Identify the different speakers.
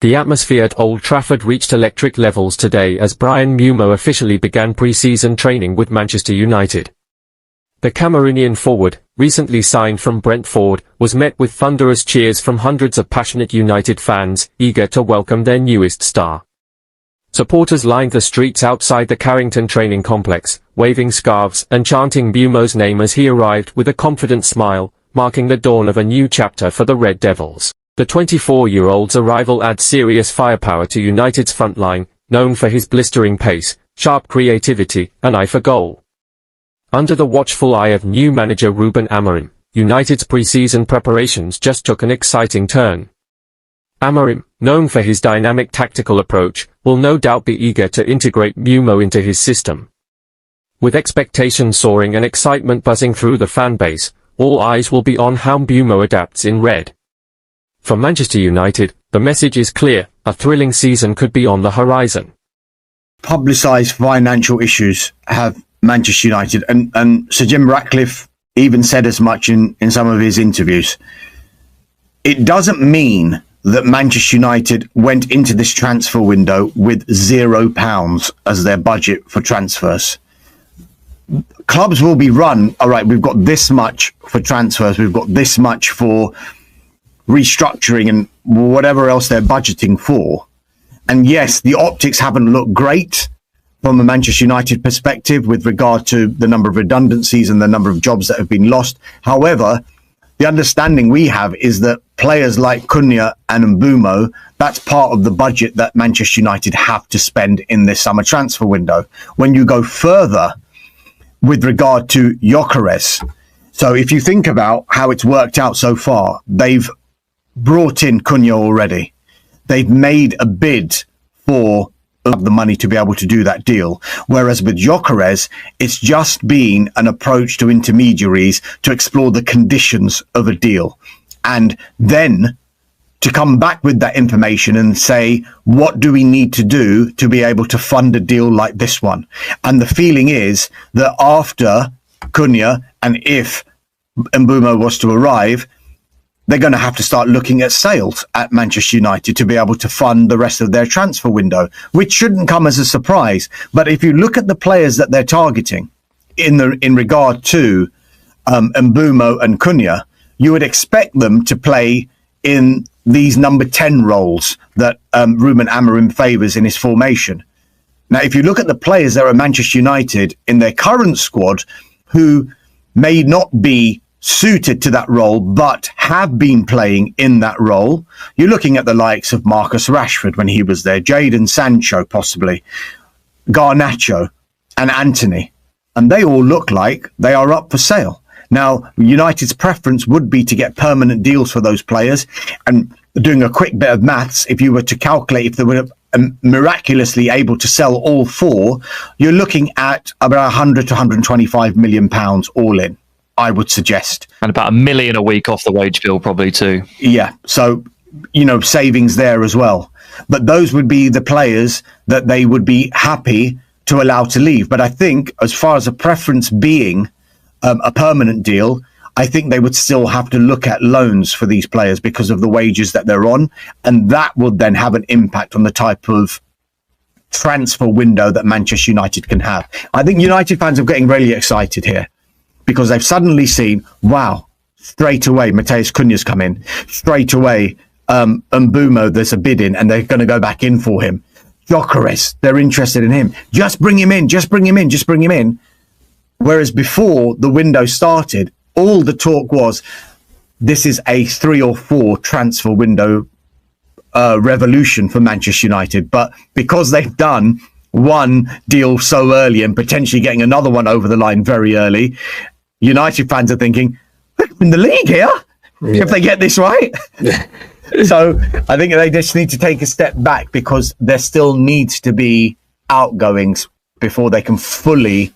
Speaker 1: The atmosphere at Old Trafford reached electric levels today as Bryan Mbeumo officially began pre-season training with Manchester United. The Cameroonian forward, recently signed from Brentford, was met with thunderous cheers from hundreds of passionate United fans, eager to welcome their newest star. Supporters lined the streets outside the Carrington training complex, waving scarves and chanting Mbeumo's name as he arrived with a confident smile, marking the dawn of a new chapter for the Red Devils. The 24-year-old's arrival adds serious firepower to United's front line, known for his blistering pace, sharp creativity, and eye for goal. Under the watchful eye of new manager Ruben Amorim, United's pre-season preparations just took an exciting turn. Amorim, known for his dynamic tactical approach, will no doubt be eager to integrate Mbeumo into his system. With expectations soaring and excitement buzzing through the fan base, all eyes will be on how Mbeumo adapts in red. For Manchester United, the message is clear: a thrilling season could be on the horizon.
Speaker 2: Publicised financial issues have Manchester United, and Sir Jim Ratcliffe even said as much in some of his interviews. It doesn't mean that Manchester United went into this transfer window with £0 as their budget for transfers. Clubs will be run, all right, we've got this much for transfers, we've got this much for restructuring and whatever else they're budgeting for. And yes, the optics haven't looked great from a Manchester United perspective with regard to the number of redundancies and the number of jobs that have been lost. However, the understanding we have is that players like Cunha and Mbeumo, that's part of the budget that Manchester United have to spend in this summer transfer window. When you go further with regard to Gyokeres, so if you think about how it's worked out so far, they've brought in Cunha already. They've made a bid for the money to be able to do that deal. Whereas with Gyokeres, it's just been an approach to intermediaries to explore the conditions of a deal. And then to come back with that information and say, what do we need to do to be able to fund a deal like this one? And the feeling is that after Cunha, and if Mbeumo was to arrive, they're going to have to start looking at sales at Manchester United to be able to fund the rest of their transfer window, which shouldn't come as a surprise. But if you look at the players that they're targeting in regard to Mbeumo and Cunha, you would expect them to play in these number 10 roles that Ruben Amorim favours in his formation. Now, if you look at the players that are at Manchester United in their current squad who may not be suited to that role, but have been playing in that role, you're looking at the likes of Marcus Rashford when he was there, Jadon Sancho possibly, Garnacho and Anthony, and they all look like they are up for sale. Now, United's preference would be to get permanent deals for those players, and doing a quick bit of maths, if you were to calculate if they were miraculously able to sell all four, you're looking at about 100 to 125 million pounds all in, I would suggest.
Speaker 3: And about £1 million a week off the wage bill probably too.
Speaker 2: Yeah, so, savings there as well. But those would be the players that they would be happy to allow to leave. But I think as far as a preference being a permanent deal, I think they would still have to look at loans for these players because of the wages that they're on. And that would then have an impact on the type of transfer window that Manchester United can have. I think United fans are getting really excited here, because they've suddenly seen, wow, straight away, Matheus Cunha's come in. Straight away, Mbeumo, there's a bid in, and they're going to go back in for him. Gyokeres, they're interested in him. Just bring him in, just bring him in, just bring him in. Whereas before the window started, all the talk was, this is a 3 or 4 transfer window revolution for Manchester United. But because they've done one deal so early and potentially getting another one over the line very early, United fans are thinking, we're in the league here, if they get this right. So I think they just need to take a step back, because there still needs to be outgoings before they can fully